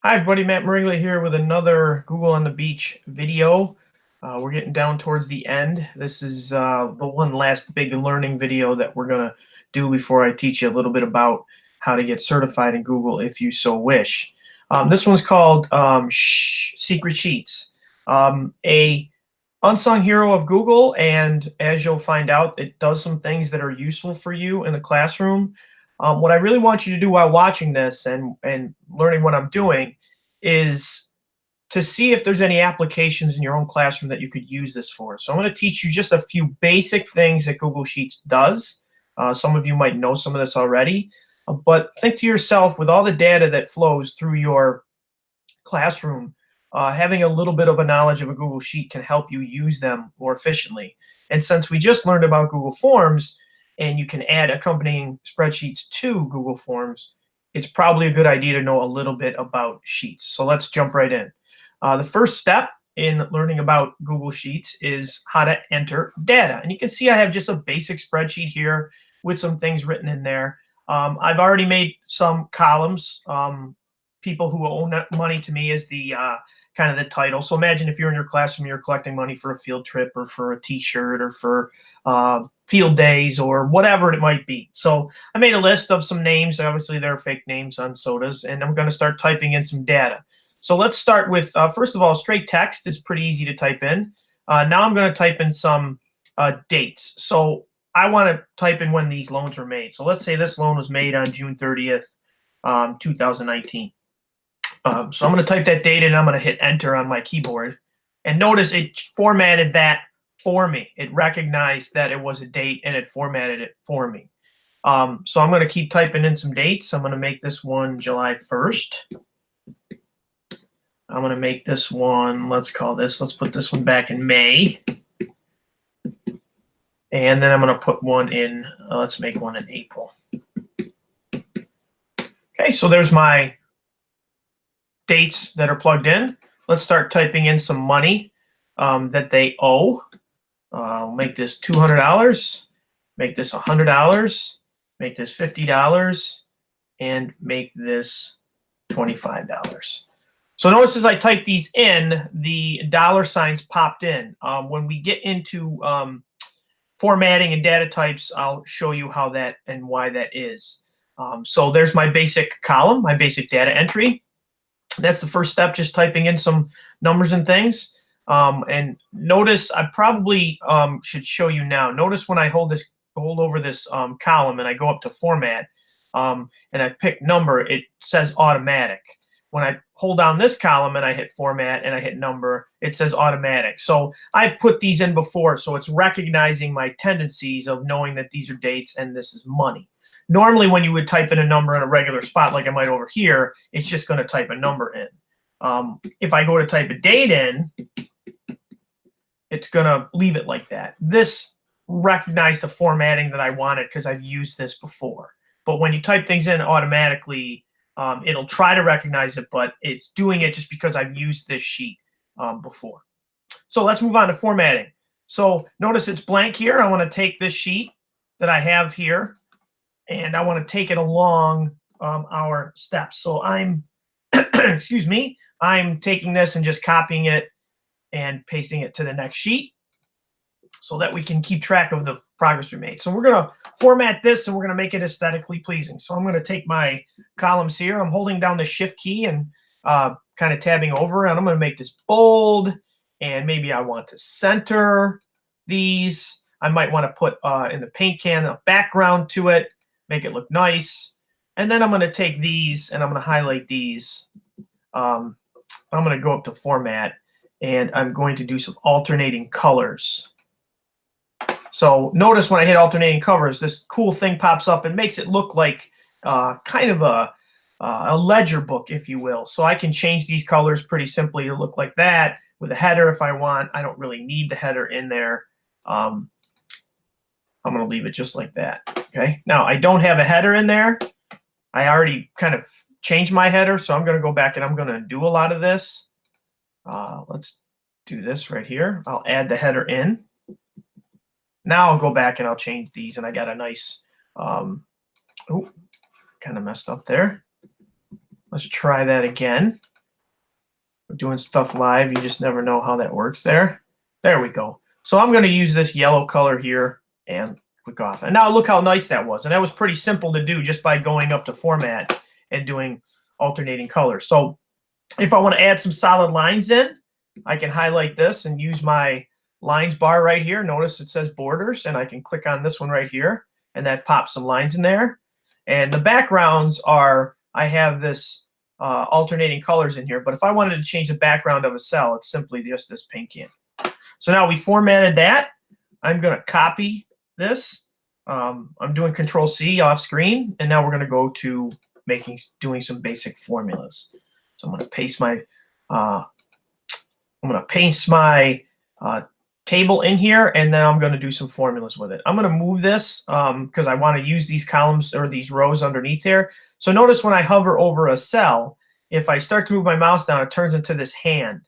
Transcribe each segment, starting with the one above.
Hi everybody, Matt Mariglia here with another Google on the Beach video. We're getting down towards the end. This is the one last big learning video that we're going to do before I teach you a little bit about how to get certified in Google if you so wish. This one's called Secret Sheets. A unsung hero of Google, and as you'll find out, it does some things that are useful for you in the classroom. What I really want you to do while watching this and learning what I'm doing is to see if there's any applications in your own classroom that you could use this for. So I'm going to teach you just a few basic things that Google Sheets does. Some of you might know some of this already, but think to yourself, with all the data that flows through your classroom, having a little bit of a knowledge of a Google Sheet can help you use them more efficiently. And since we just learned about Google Forms, and you can add accompanying spreadsheets to Google Forms, it's probably a good idea to know a little bit about Sheets. So let's jump right in. The first step in learning about Google Sheets is how to enter data. And you can see I have just a basic spreadsheet here with some things written in there. I've already made some columns. People who owe money to me is the kind of the title. So imagine if you're in your classroom, you're collecting money for a field trip or for a t-shirt or for field days or whatever it might be. So I made a list of some names. Obviously, there are fake names on sodas, and I'm going to start typing in some data. So let's start with, first of all, straight text is pretty easy to type in. Now I'm going to type in some dates. So I want to type in when these loans were made. So let's say this loan was made on June 30th, 2019. So I'm going to type that date in, and I'm going to hit enter on my keyboard. And notice it formatted that for me. It recognized that it was a date, and it formatted it for me. So I'm going to keep typing in some dates. I'm going to make this one July 1st. I'm going to make this one, let's put this one back in May. And then I'm going to put one in, let's make one in April. Okay, so there's my dates that are plugged in. Let's start typing in some money that they owe. Make this $200, make this $100, make this $50, and make this $25. So notice as I type these in, the dollar signs popped in. When we get into formatting and data types, I'll show you how that and why that is. So there's my basic column, my basic data entry. That's the first step, just typing in some numbers and things. And notice, I probably should show you now. Notice when I hold over this column and I go up to format and I pick number, it says automatic. When I hold down this column and I hit format and I hit number, it says automatic. So I've put these in before, so it's recognizing my tendencies of knowing that these are dates and this is money. Normally, when you would type in a number in a regular spot, like I might over here, it's just going to type a number in. If I go to type a date in, it's going to leave it like that. This recognized the formatting that I wanted because I've used this before. But when you type things in automatically, it'll try to recognize it, but it's doing it just because I've used this sheet before. So let's move on to formatting. So notice it's blank here. I want to take this sheet that I have here, and I want to take it along our steps. So I'm, excuse me, I'm taking this and just copying it and pasting it to the next sheet so that we can keep track of the progress we made. So we're going to format this, and we're going to make it aesthetically pleasing. So I'm going to take my columns here. I'm holding down the shift key and kind of tabbing over, and I'm going to make this bold, and maybe I want to center these. I might want to put in the paint can a background to it, make it look nice. And then I'm going to take these and I'm going to highlight these. I'm going to go up to format, and I'm going to do some alternating colors. So notice when I hit alternating colors, this cool thing pops up and makes it look like kind of a ledger book, if you will. So I can change these colors pretty simply to look like that with a header if I want. I don't really need the header in there. I'm going to leave it just like that. Okay. Now I don't have a header in there. I already kind of changed my header, so I'm going to go back and I'm going to do a lot of this. Let's do this right here. I'll add the header in. Now I'll go back and I'll change these, and I got a nice, oh, kind of messed up there. Let's try that again. We're doing stuff live. You just never know how that works there. There we go. So I'm going to use this yellow color here and click off. And now look how nice that was. And that was pretty simple to do just by going up to Format and doing alternating colors. So if I want to add some solid lines in, I can highlight this and use my lines bar right here. Notice it says borders, and I can click on this one right here, and that pops some lines in there. And the backgrounds are, I have this alternating colors in here, but if I wanted to change the background of a cell, it's simply just this paint can. So now we formatted that. I'm going to copy this. I'm doing Control-C off screen, and now we're going to go to doing some basic formulas. So I'm going to paste my table in here, and then I'm going to do some formulas with it. I'm going to move this because I want to use these columns or these rows underneath here. So notice when I hover over a cell, if I start to move my mouse down, it turns into this hand.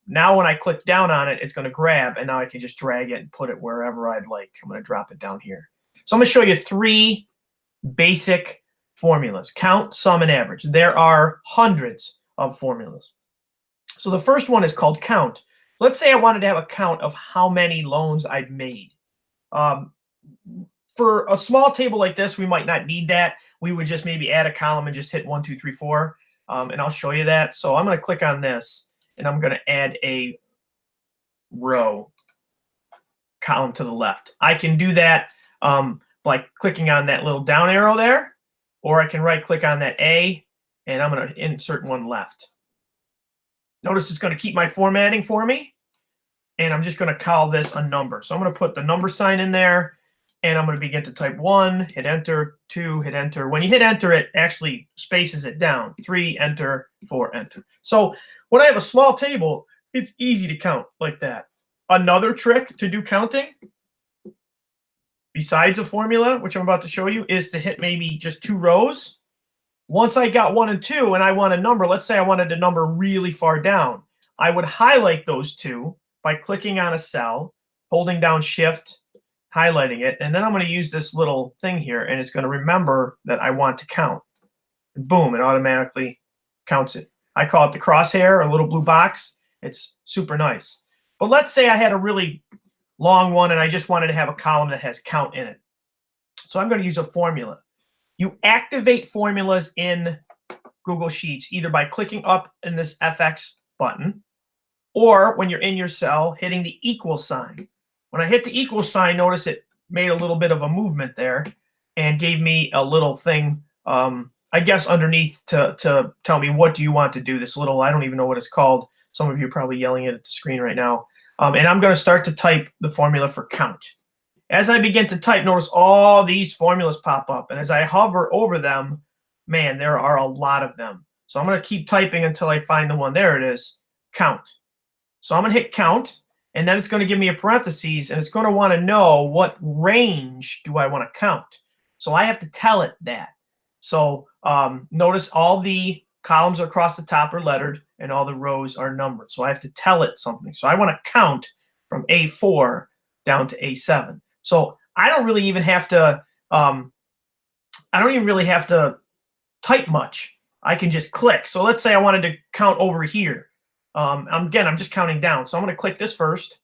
Now when I click down on it, it's going to grab, and now I can just drag it and put it wherever I'd like. I'm going to drop it down here. So I'm going to show you 3 basic formulas: count, sum, and average. There are hundreds of formulas. So the first one is called count. Let's say I wanted to have a count of how many loans I've made. For a small table like this, we might not need that. We would just maybe add a column and just hit 1, 2, 3, 4. And I'll show you that. So I'm going to click on this, and I'm going to add a row column to the left. I can do that by clicking on that little down arrow there, or I can right click on that A, and I'm going to insert one left. Notice it's going to keep my formatting for me, and I'm just going to call this a number. So I'm going to put the number sign in there, and I'm going to begin to type 1, hit enter, 2, hit enter. When you hit enter, it actually spaces it down. 3, enter, 4, enter. So when I have a small table, it's easy to count like that. Another trick to do counting, besides a formula, which I'm about to show you, is to hit maybe just 2 rows. Once I got 1 and 2 and I want a number, let's say I wanted a number really far down, I would highlight those 2 by clicking on a cell, holding down Shift, highlighting it, and then I'm going to use this little thing here, and it's going to remember that I want to count. And boom, it automatically counts it. I call it the crosshair, a little blue box. It's super nice. But let's say I had a really long one and I just wanted to have a column that has count in it. So I'm going to use a formula. You activate formulas in Google Sheets either by clicking up in this FX button, or when you're in your cell, hitting the equal sign. When I hit the equal sign, notice it made a little bit of a movement there and gave me a little thing, I guess, underneath to tell me what do you want to do. This little, I don't even know what it's called. Some of you are probably yelling it at the screen right now. And I'm going to start to type the formula for count. As I begin to type, notice all these formulas pop up. And as I hover over them, man, there are a lot of them. So I'm going to keep typing until I find the one. There it is, count. So I'm going to hit count, and then it's going to give me a parentheses, and it's going to want to know what range do I want to count. So I have to tell it that. So notice all the columns across the top are lettered, and all the rows are numbered. So I have to tell it something. So I want to count from A4 down to A7. So I don't really even have to. Type much. I can just click. So let's say I wanted to count over here. I'm just counting down. So I'm going to click this first.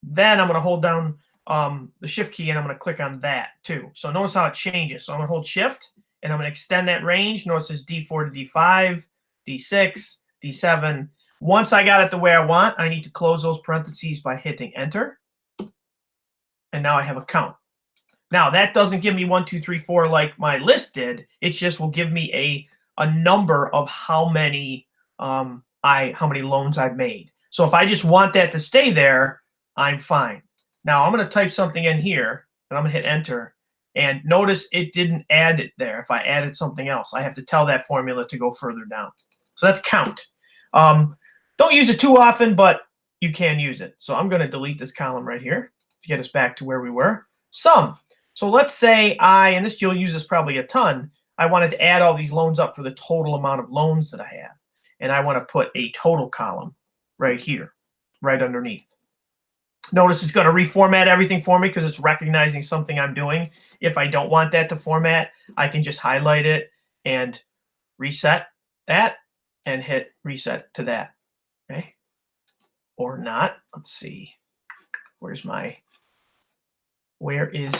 Then I'm going to hold down the Shift key, and I'm going to click on that too. So notice how it changes. So I'm going to hold Shift, and I'm going to extend that range. Notice it's D4 to D5, D6, D7. Once I got it the way I want, I need to close those parentheses by hitting Enter. And now I have a count. Now that doesn't give me 1, 2, 3, 4 like my list did. It just will give me a number of how many loans I've made. So if I just want that to stay there, I'm fine. Now I'm going to type something in here, and I'm going to hit Enter. And notice it didn't add it there. If I added something else, I have to tell that formula to go further down. So that's count. Don't use it too often, but you can use it. So I'm going to delete this column right here to get us back to where we were. Sum. So let's say and you'll use this probably a ton, I wanted to add all these loans up for the total amount of loans that I have. And I want to put a total column right here, right underneath. Notice it's going to reformat everything for me because it's recognizing something I'm doing. If I don't want that to format, I can just highlight it and reset that and hit reset to that. Okay. Or not. Let's see. Where is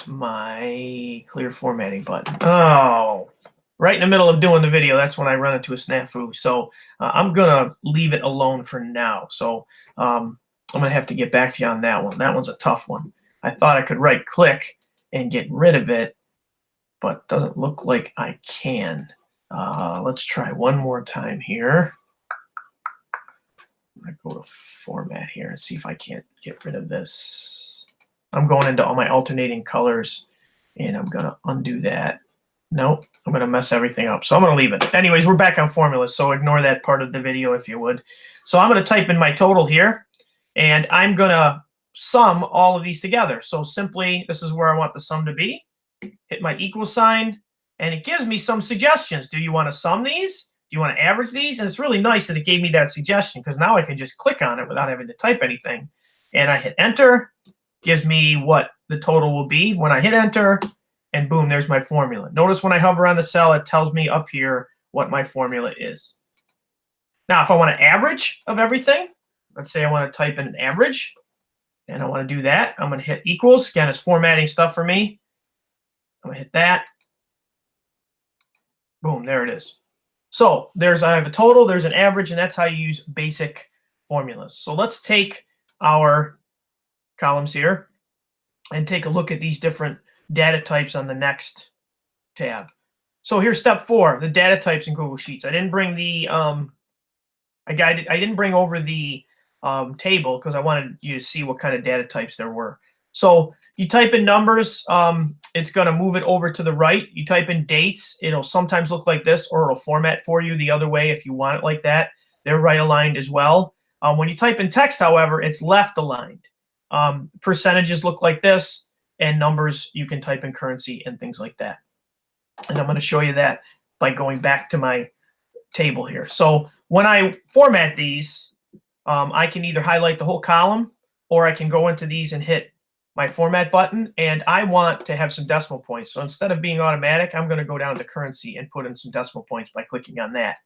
my clear formatting button? Oh, right in the middle of doing the video, that's when I run into a snafu. So I'm going to leave it alone for now. So I'm going to have to get back to you on that one. That one's a tough one. I thought I could right click and get rid of it, but it doesn't look like I can. Let's try one more time here. I'm going to go to format here and see if I can't get rid of this. I'm going into all my alternating colors, and I'm going to undo that. Nope, I'm going to mess everything up. So I'm going to leave it. Anyways, we're back on formulas, so ignore that part of the video if you would. So I'm going to type in my total here, and I'm going to sum all of these together. So simply, this is where I want the sum to be. Hit my equal sign, and it gives me some suggestions. Do you want to sum these? Do you want to average these? And it's really nice that it gave me that suggestion, because now I can just click on it without having to type anything. And I hit enter, gives me what the total will be when I hit enter, and boom, there's my formula. Notice when I hover on the cell, it tells me up here what my formula is. Now, if I want an average of everything, let's say I want to type in an average, and I want to do that, I'm going to hit equals. Again, it's formatting stuff for me. I'm going to hit that. Boom, there it is. So I have a total, there's an average, and that's how you use basic formulas. So let's take our columns here and take a look at these different data types on the next tab. So here's step 4, the data types in Google Sheets. I didn't bring the I didn't bring over the table because I wanted you to see what kind of data types there were. So you type in numbers, it's going to move it over to the right. You type in dates, it'll sometimes look like this, or it'll format for you the other way if you want it like that. They're right aligned as well. When you type in text, however, it's left aligned. Percentages look like this, and numbers you can type in currency and things like that. And I'm going to show you that by going back to my table here. So when I format these, I can either highlight the whole column, or I can go into these and hit my format button, and I want to have some decimal points. So instead of being automatic, I'm going to go down to currency and put in some decimal points by clicking on that.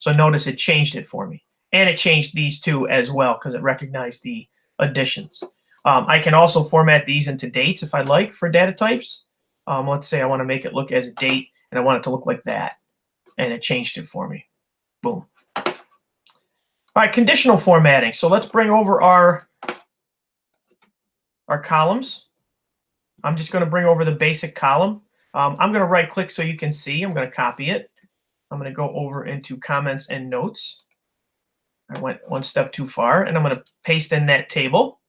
So notice it changed it for me. And it changed these two as well because it recognized the additions. I can also format these into dates if I'd like for data types. Let's say I want to make it look as a date, and I want it to look like that. And it changed it for me. Boom. All right, conditional formatting. So let's bring over our columns. I'm just going to bring over the basic column. I'm going to right click so you can see. I'm going to copy it. I'm going to go over into comments and notes. I went one step too far, and I'm going to paste in that table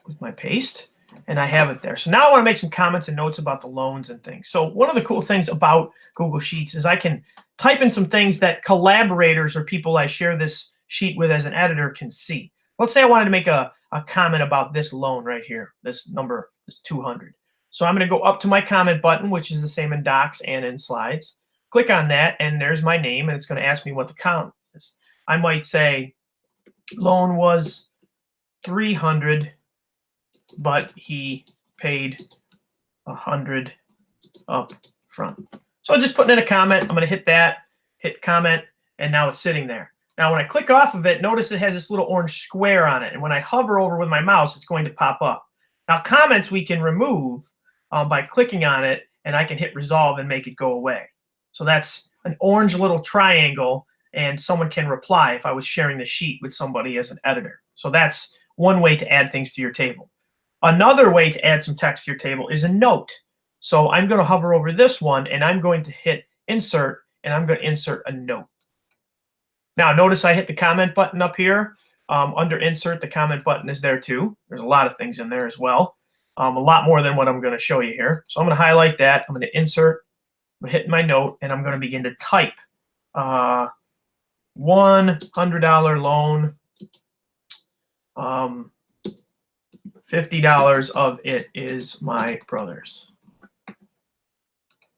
with my paste, and I have it there. So now I want to make some comments and notes about the loans and things. So one of the cool things about Google Sheets is I can type in some things that collaborators or people I share this sheet with as an editor can see. Let's say I wanted to make a comment about this loan right here. This number is 200. So I'm going to go up to my comment button, which is the same in Docs and in Slides. Click on that, and there's my name, and it's going to ask me what the count is. I might say loan was 300, but he paid 100 up front. So I'm just putting in a comment. I'm going to hit that, hit comment, and now it's sitting there. Now, when I click off of it, notice it has this little orange square on it. And when I hover over with my mouse, it's going to pop up. Now, comments we can remove by clicking on it, and I can hit resolve and make it go away. So that's an orange little triangle, and someone can reply if I was sharing the sheet with somebody as an editor. So that's one way to add things to your table. Another way to add some text to your table is a note. So I'm going to hover over this one, and I'm going to hit insert, and I'm going to insert a note. Now, notice I hit the comment button up here. Under insert, the comment button is there too. There's a lot of things in there as well. A lot more than what I'm going to show you here. So I'm going to highlight that. I'm going to insert. I'm going to hit my note, and I'm going to begin to type. $100 loan. $50 of it is my brother's.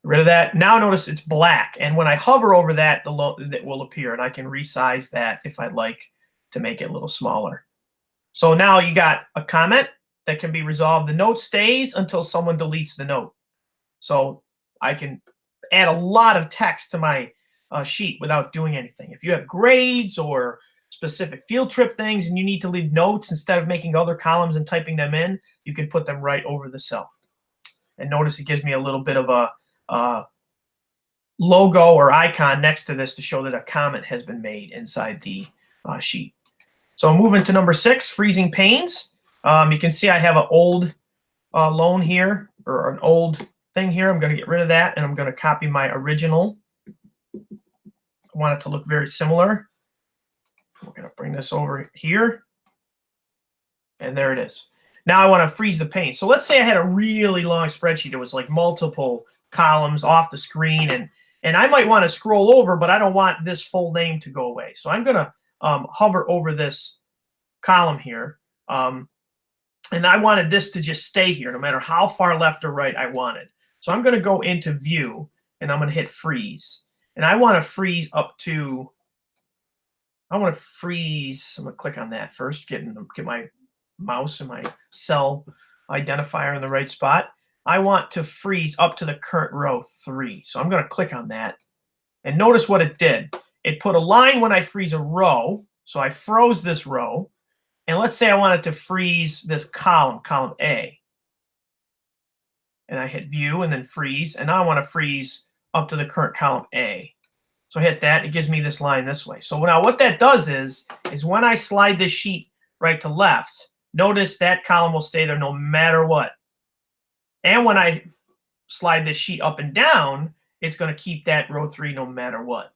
Rid of that. Now notice it's black, and when I hover over that, that will appear, and I can resize that if I'd like to make it a little smaller. So now you got a comment that can be resolved. The note stays until someone deletes the note. So I can add a lot of text to my sheet without doing anything. If you have grades or specific field trip things and you need to leave notes instead of making other columns and typing them in, you can put them right over the cell. And notice it gives me a little bit of a logo or icon next to this to show that a comment has been made inside the sheet. So moving to number 6, freezing panes. You can see I have an old loan here, or an old thing here. I'm going to get rid of that, and I'm going to copy my original. I want it to look very similar. We're going to bring this over here, and there it is. Now I want to freeze the pane. So let's say I had a really long spreadsheet. It was like multiple columns off the screen, and I might want to scroll over, but I don't want this full name to go away. So I'm going to hover over this column here, and I wanted this to just stay here no matter how far left or right I wanted. So I'm going to go into View, and I'm going to hit Freeze. And I want to freeze up to, I'm going to click on that first, get my mouse and my cell identifier in the right spot. I want to freeze up to the current row 3. So I'm going to click on that. And notice what it did. It put a line when I freeze a row. So I froze this row. And let's say I wanted to freeze this column A. And I hit View and then Freeze. And now I want to freeze up to the current column A. So I hit that. It gives me this line this way. So now what that does is when I slide this sheet right to left, notice that column will stay there no matter what. And when I slide this sheet up and down, it's going to keep that row 3 no matter what.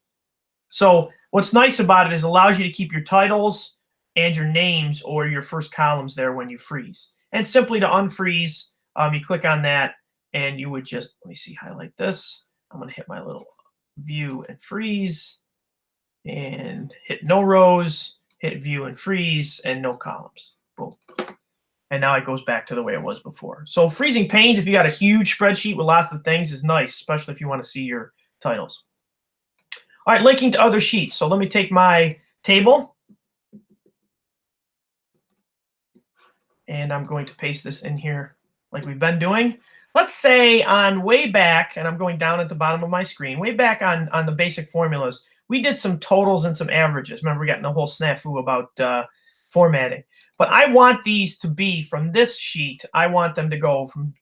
So what's nice about it is it allows you to keep your titles and your names or your first columns there when you freeze. And simply to unfreeze, you click on that, and you would just, let me see, highlight this. I'm going to hit my little View and Freeze, and hit no rows, hit View and Freeze, and no columns. Boom. And now it goes back to the way it was before. So freezing panes, if you got a huge spreadsheet with lots of things, is nice, especially if you want to see your titles. All right, linking to other sheets. So let me take my table, and I'm going to paste this in here like we've been doing. Let's say on way back, and I'm going down at the bottom of my screen, way back on the basic formulas, we did some totals and some averages. Remember, we got in a whole snafu about formatting. But I want these to be from this sheet. I want them to go from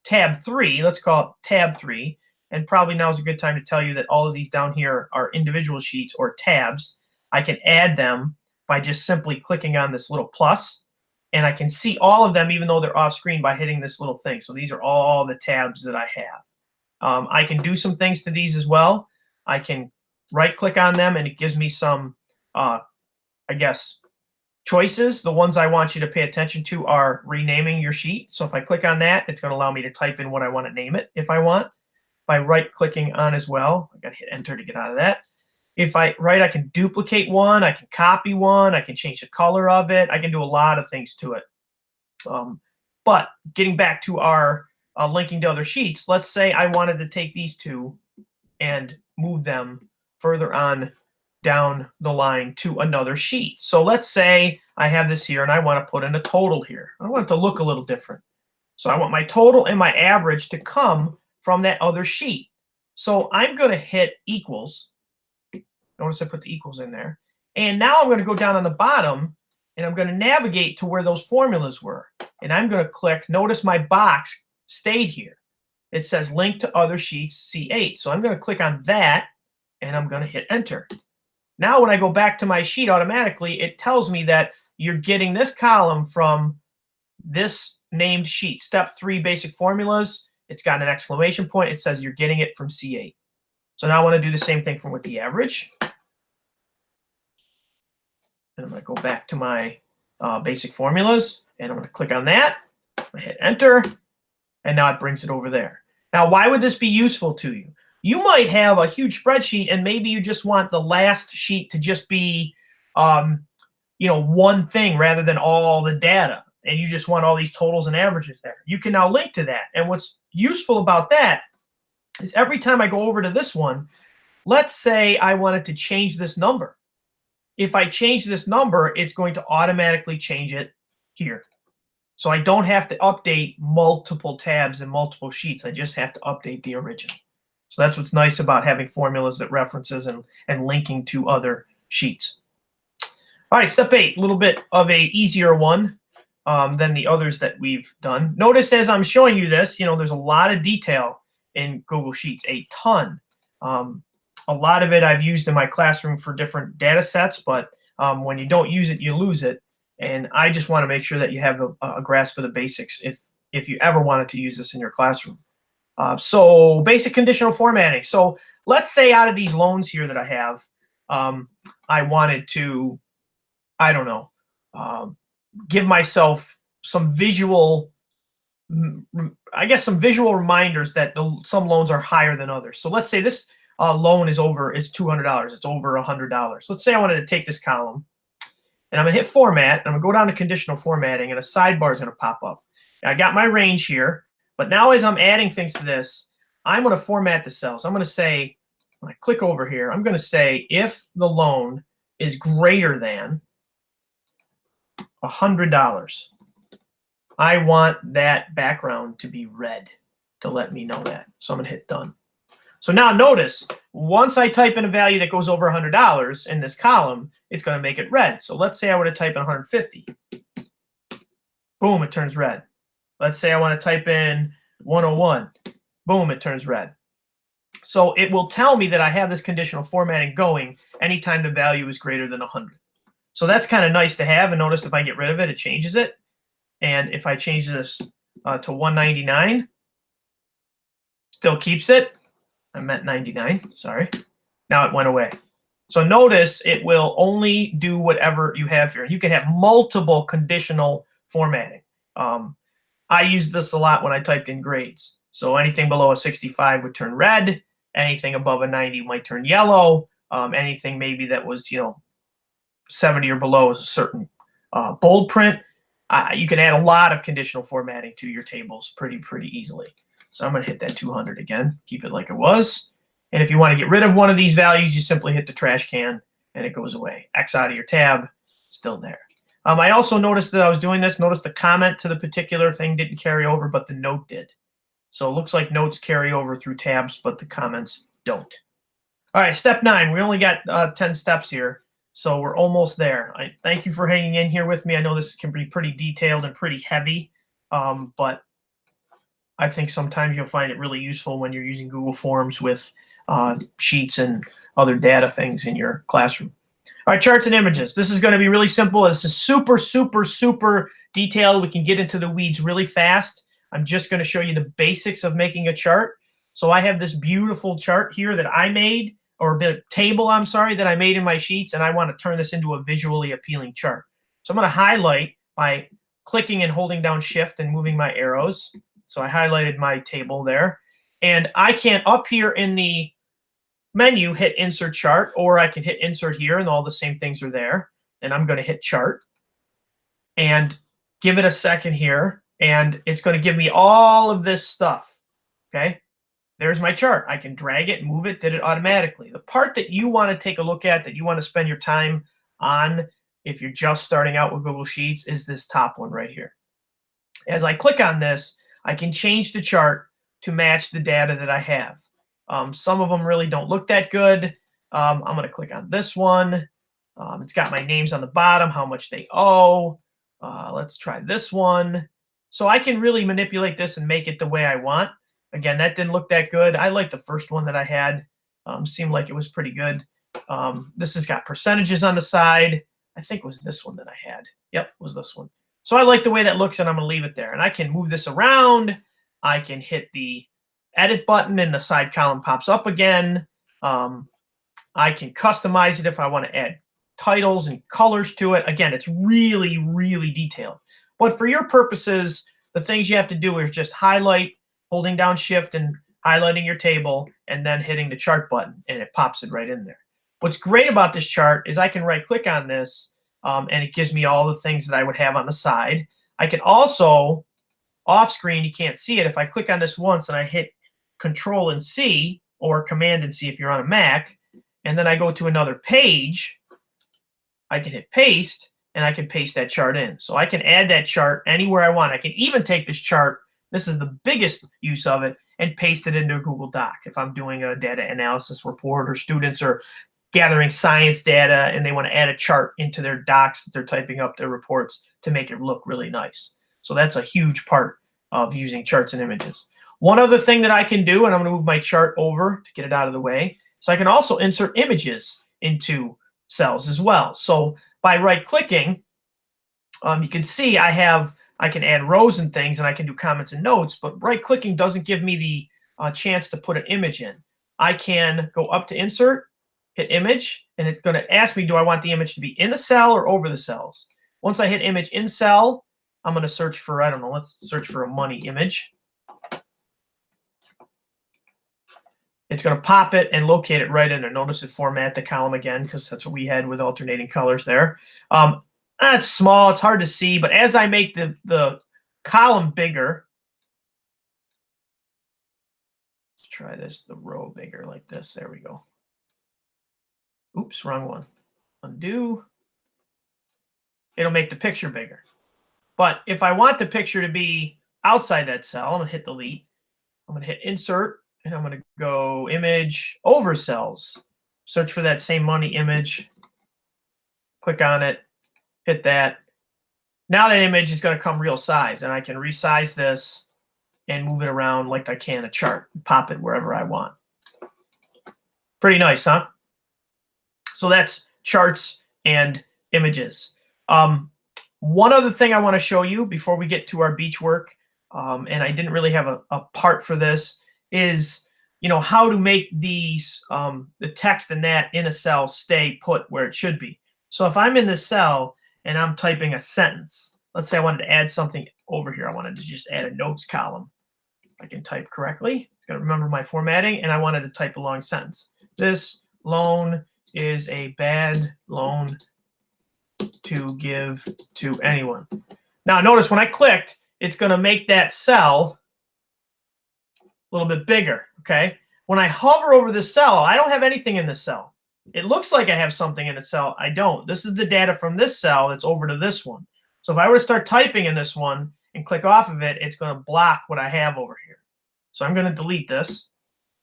tab 3. Let's call it tab 3. And probably now is a good time to tell you that all of these down here are individual sheets or tabs. I can add them by just simply clicking on this little plus. And I can see all of them even though they're off screen by hitting this little thing. So these are all the tabs that I have. I can do some things to these as well. I can right click on them and it gives me some, I guess, choices. The ones I want you to pay attention to are renaming your sheet. So if I click on that, it's going to allow me to type in what I want to name it if I want. By right clicking on as well, I got to hit enter to get out of that. If I can duplicate one, I can copy one, I can change the color of it, I can do a lot of things to it. But getting back to our linking to other sheets, let's say I wanted to take these two and move them further on down the line to another sheet. So let's say I have this here and I want to put in a total here. I want it to look a little different. So I want my total and my average to come from that other sheet. So I'm going to hit equals. Notice I put the equals in there. And now I'm going to go down on the bottom and I'm going to navigate to where those formulas were. And I'm going to click. Notice my box stayed here. It says link to other sheets C8. So I'm going to click on that and I'm going to hit enter. Now when I go back to my sheet automatically, it tells me that you're getting this column from this named sheet, step 3 basic formulas. It's got an exclamation point. It says you're getting it from C8. So now I want to do the same thing with the average. And I'm going to go back to my basic formulas, and I'm going to click on that. I hit enter, and now it brings it over there. Now, why would this be useful to you? You might have a huge spreadsheet, and maybe you just want the last sheet to just be, one thing rather than all the data, and you just want all these totals and averages there. You can now link to that. And what's useful about that is every time I go over to this one, let's say I wanted to change this number. If I change this number, it's going to automatically change it here. So I don't have to update multiple tabs and multiple sheets. I just have to update the original. So that's what's nice about having formulas that references and linking to other sheets. All right, step 8, a little bit of a easier one than the others that we've done. Notice as I'm showing you this, there's a lot of detail in Google Sheets, a ton. A lot of it I've used in my classroom for different data sets, but when you don't use it, you lose it. And I just want to make sure that you have a grasp of the basics if you ever wanted to use this in your classroom. So basic conditional formatting. So let's say out of these loans here that I have, I wanted to, I don't know, give myself some visual, some visual reminders that some loans are higher than others. So let's say this loan is $200. It's over $100. Let's say I wanted to take this column, and I'm going to hit Format, and I'm going to go down to Conditional Formatting, and a sidebar is going to pop up. I got my range here, but now as I'm adding things to this, I'm going to format the cells. I'm going to say, when I click over here, I'm going to say if the loan is greater than $100, I want that background to be red to let me know that. So I'm going to hit Done. So now notice, once I type in a value that goes over $100 in this column, it's going to make it red. So let's say I want to type in 150. Boom, it turns red. Let's say I want to type in 101. Boom, it turns red. So it will tell me that I have this conditional formatting going anytime the value is greater than 100. So that's kind of nice to have. And notice if I get rid of it, it changes it. And if I change this to 199, still keeps it. I meant 99, sorry. Now it went away. So notice it will only do whatever you have here. You can have multiple conditional formatting. I used this a lot when I typed in grades. So anything below a 65 would turn red. Anything above a 90 might turn yellow. Anything maybe that was 70 or below is a certain bold print. You can add a lot of conditional formatting to your tables pretty easily. So I'm going to hit that 200 again, keep it like it was. And if you want to get rid of one of these values, you simply hit the trash can and it goes away. X out of your tab, still there. I also noticed that I was doing this. Notice the comment to the particular thing didn't carry over, but the note did. So it looks like notes carry over through tabs, but the comments don't. All right, step 9. We only got 10 steps here, so we're almost there. I thank you for hanging in here with me. I know this can be pretty detailed and pretty heavy, but I think sometimes you'll find it really useful when you're using Google Forms with sheets and other data things in your classroom. All right, charts and images. This is going to be really simple. This is super detailed. We can get into the weeds really fast. I'm just going to show you the basics of making a chart. So I have this beautiful chart here that I made, or a table, I'm sorry, that I made in my sheets, and I want to turn this into a visually appealing chart. So I'm going to highlight by clicking and holding down Shift and moving my arrows. So I highlighted my table there. And I can, up here in the menu, hit Insert Chart, or I can hit Insert here, and all the same things are there. And I'm going to hit Chart and give it a second here, and it's going to give me all of this stuff. Okay, there's my chart. I can drag it, move it, did it automatically. The part that you want to take a look at, that you want to spend your time on if you're just starting out with Google Sheets, is this top one right here. As I click on this, I can change the chart to match the data that I have. Some of them really don't look that good. I'm going to click on this one. It's got my names on the bottom, how much they owe. Let's try this one. So I can really manipulate this and make it the way I want. Again, that didn't look that good. I like the first one that I had. Seemed like it was pretty good. This has got percentages on the side. I think it was this one that I had. Yep, it was this one. So I like the way that looks, and I'm going to leave it there. And I can move this around. I can hit the edit button, and the side column pops up again. I can customize it if I want to add titles and colors to it. Again, it's really detailed. But for your purposes, the things you have to do is just highlight, holding down Shift and highlighting your table, and then hitting the chart button, and it pops it right in there. What's great about this chart is I can right-click on this, and it gives me all the things that I would have on the side. I can also, off screen, you can't see it. If I click on this once and I hit Control and C, or Command and C if you're on a Mac, and then I go to another page, I can hit Paste, and I can paste that chart in. So I can add that chart anywhere I want. I can even take this chart, this is the biggest use of it, and paste it into a Google Doc if I'm doing a data analysis report, or students are gathering science data and they want to add a chart into their docs that they're typing up their reports to make it look really nice. So that's a huge part of using charts and images. One other thing that I can do, and I'm going to move my chart over to get it out of the way, so I can also insert images into cells as well. So by right-clicking, you can see I can add rows and things, and I can do comments and notes, but right-clicking doesn't give me the chance to put an image in. I can go up to Insert, hit Image, and it's going to ask me, do I want the image to be in the cell or over the cells? Once I hit Image in Cell, I'm going to search for, I don't know, let's search for a money image. It's going to pop it and locate it right in there. Notice it format the column again, because that's what we had with alternating colors there. It's small, it's hard to see, but as I make the column bigger, let's try this, the row bigger like this. There we go. Oops, wrong one. Undo. It'll make the picture bigger. But if I want the picture to be outside that cell, I'm going to hit Delete. I'm going to hit Insert, and I'm going to go Image over Cells. Search for that same money image. Click on it. Hit that. Now that image is going to come real size, and I can resize this and move it around like I can a chart, pop it wherever I want. Pretty nice, huh? So that's charts and images. One other thing I want to show you before we get to our beach work, and I didn't really have a part for this, is how to make these the text and that in a cell stay put where it should be. So if I'm in this cell and I'm typing a sentence, let's say I wanted to add something over here. I wanted to just add a notes column. I can type correctly. Got to remember my formatting, and I wanted to type a long sentence. This loan is a bad loan to give to anyone. Now notice when I clicked, it's going to make that cell a little bit bigger, okay? When I hover over this cell, I don't have anything in this cell. It looks like I have something in the cell. I don't. This is the data from this cell that's over to this one. So if I were to start typing in this one and click off of it, it's going to block what I have over here. So I'm going to delete this.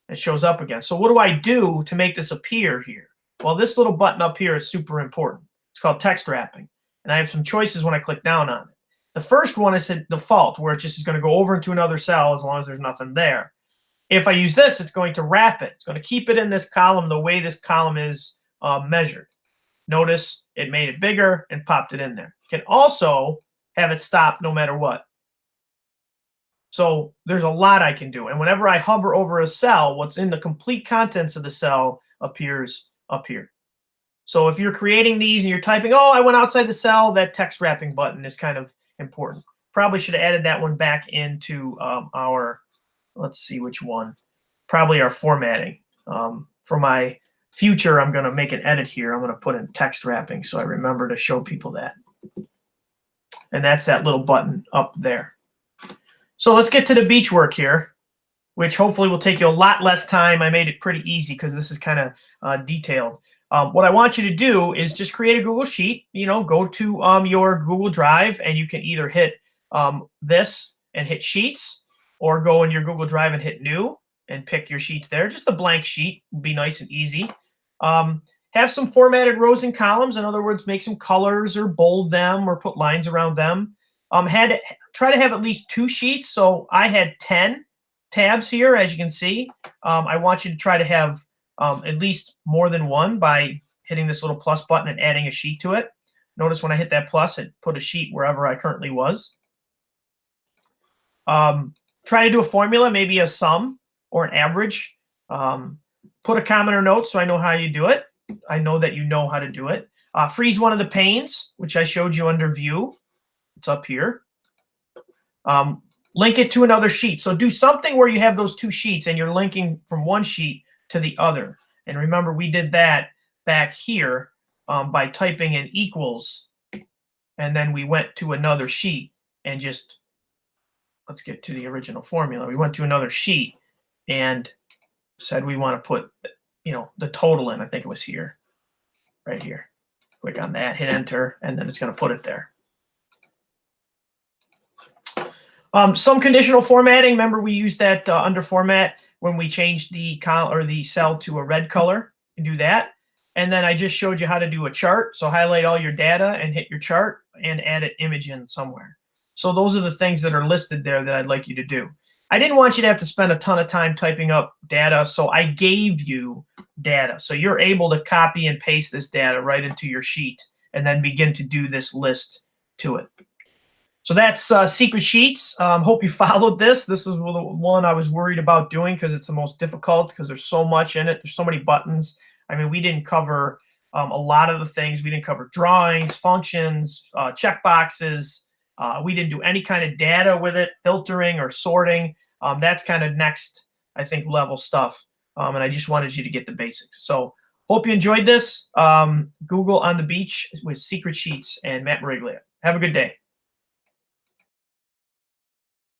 It shows up again. So what do I do to make this appear here? Well, this little button up here is super important. It's called text wrapping. And I have some choices when I click down on it. The first one is the default, where it just is going to go over into another cell as long as there's nothing there. If I use this, it's going to wrap it. It's going to keep it in this column the way this column is measured. Notice it made it bigger and popped it in there. You can also have it stop no matter what. So there's a lot I can do. And whenever I hover over a cell, what's in the complete contents of the cell appears up here. So if you're creating these and you're typing, oh, I went outside the cell, that text wrapping button is kind of important. Probably should have added that one back into our, let's see which one, probably our formatting. For my future, I'm going to make an edit here. I'm going to put in text wrapping so I remember to show people that. And that's that little button up there. So let's get to the beach work here, which hopefully will take you a lot less time. I made it pretty easy because this is kind of detailed. What I want you to do is just create a Google Sheet. Go to your Google Drive, and you can either hit this and hit Sheets, or go in your Google Drive and hit New and pick your sheets there. Just a blank sheet would be nice and easy. Have some formatted rows and columns. In other words, make some colors or bold them or put lines around them. Try to have at least 2 sheets. So I had 10 tabs here, as you can see. I want you to try to have at least more than one by hitting this little plus button and adding a sheet to it. Notice when I hit that plus, it put a sheet wherever I currently was. Try to do a formula, maybe a sum or an average. Put a comment or note so I know how you do it. I know that you know how to do it. Freeze one of the panes, which I showed you under View. It's up here. Link it to another sheet. So do something where you have those 2 sheets and you're linking from one sheet to the other. And remember, we did that back here by typing in equals, and then we went to another sheet and just, let's get to the original formula. We went to another sheet and said we want to put, the total in. I think it was here, right here. Click on that, hit enter, and then it's going to put it there. Some conditional formatting. Remember, we used that under format when we changed the cell to a red color. You do that. And then I just showed you how to do a chart. So highlight all your data and hit your chart and add an image in somewhere. So those are the things that are listed there that I'd like you to do. I didn't want you to have to spend a ton of time typing up data, so I gave you data. So you're able to copy and paste this data right into your sheet and then begin to do this list to it. So that's Secret Sheets. Hope you followed this. This is the one I was worried about doing because it's the most difficult because there's so much in it. There's so many buttons. I mean, we didn't cover a lot of the things. We didn't cover drawings, functions, checkboxes. We didn't do any kind of data with it, filtering or sorting. That's kind of next, I think, level stuff. And I just wanted you to get the basics. So hope you enjoyed this. Google on the beach with Secret Sheets and Matt Mariglia. Have a good day.